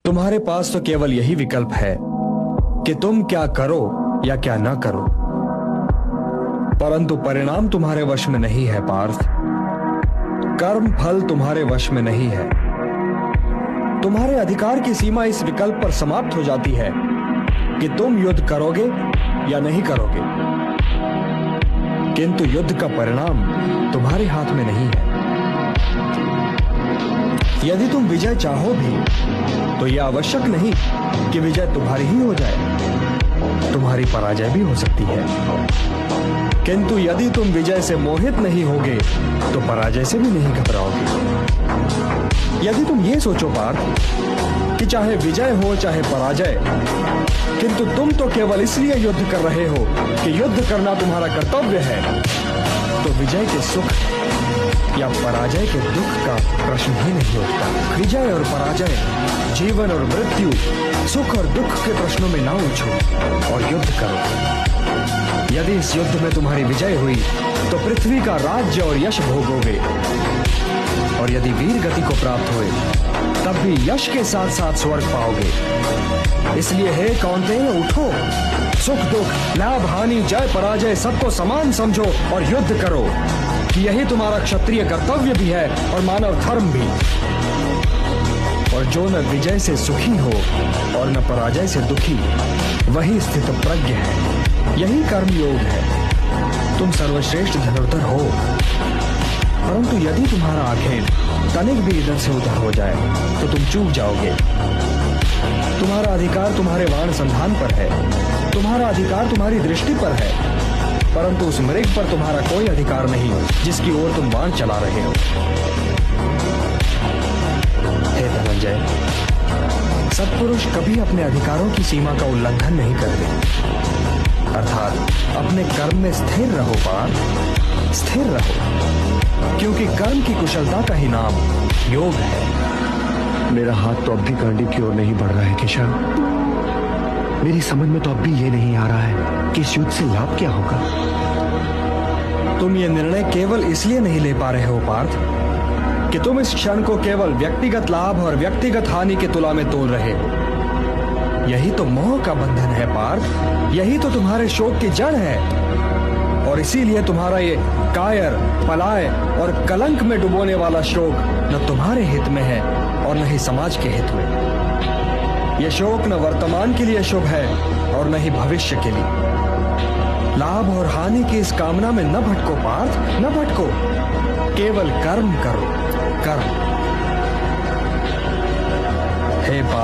तुम्हारे पास तो केवल यही विकल्प है कि तुम क्या करो या क्या ना करो, परंतु परिणाम तुम्हारे वश में नहीं है पार्थ। कर्म फल तुम्हारे वश में नहीं है। तुम्हारे अधिकार की सीमा इस विकल्प पर समाप्त हो जाती है कि तुम युद्ध करोगे या नहीं करोगे, किंतु युद्ध का परिणाम तुम्हारे हाथ में नहीं है। यदि तुम विजय चाहो भी तो यह आवश्यक नहीं कि विजय तुम्हारी ही हो जाए, तुम्हारी पराजय भी हो सकती है। किंतु यदि तुम विजय से मोहित नहीं होगे तो पराजय से भी नहीं घबराओगे। यदि तुम ये सोचो पार्थ कि चाहे विजय हो चाहे पराजय, किंतु तुम तो केवल इसलिए युद्ध कर रहे हो कि युद्ध करना तुम्हारा कर्तव्य है, तो विजय के सुख या पराजय के दुख का प्रश्न ही नहीं उठता। विजय और पराजय, जीवन और मृत्यु, सुख और दुख के प्रश्नों में ना उलझो और युद्ध करो। यदि इस युद्ध में तुम्हारी विजय हुई तो पृथ्वी का राज्य और यश भोगोगे, और यदि वीर गति को प्राप्त हुए तब भी यश के साथ साथ स्वर्ग पाओगे। इसलिए हे कौन्तेय, उठो, सुख दुख, लाभ हानि, जय पराजय सबको समान समझो और युद्ध करो, कि यही तुम्हारा क्षत्रिय कर्तव्य भी है और मानव धर्म भी। और जो न विजय से सुखी हो और न पराजय से दुखी, वही स्थित प्रज्ञ है, यही कर्मयोग है। तुम सर्वश्रेष्ठ धनुर्धर हो, परंतु यदि तुम्हारा आखेट तनिक भी इधर से उधर हो जाए तो तुम चूक जाओगे। तुम्हारा अधिकार तुम्हारे बाण संधान पर है, तुम्हारा अधिकार तुम्हारी दृष्टि पर है, परंतु उस मृग पर तुम्हारा कोई अधिकार नहीं जिसकी ओर तुम बाण चला रहे हो। हे धनंजय, सत्पुरुष कभी अपने अधिकारों की सीमा का उल्लंघन नहीं करते, अर्थात अपने कर्म में स्थिर रहो पार्थ, स्थिर रहो, क्योंकि कर्म की कुशलता का ही नाम योग है। मेरा हाथ तो अब भी गांडीव की ओर नहीं बढ़ रहा है केशव। मेरी समझ में तो अब भी ये नहीं आ रहा है कि इस युद्ध से लाभ क्या होगा। तुम ये निर्णय केवल इसलिए नहीं ले पा रहे हो पार्थ कि तुम इस क्षण को केवल व्यक्तिगत लाभ और व्यक्तिगत हानि के तुला में तोल रहे हो। यही तो मोह का बंधन है पार्थ, यही तो तुम्हारे शोक की जड़ है, और इसीलिए तुम्हारा ये कायर, पलाय और कलंक में डुबोने वाला शोक न तुम्हारे हित में है और न ही समाज के हित में। यह शोक न वर्तमान के लिए शुभ है और न ही भविष्य के लिए। लाभ और हानि की इस कामना में न भटको पार्थ, न भटको, केवल कर्म करो, कर्म। हे पार्थ,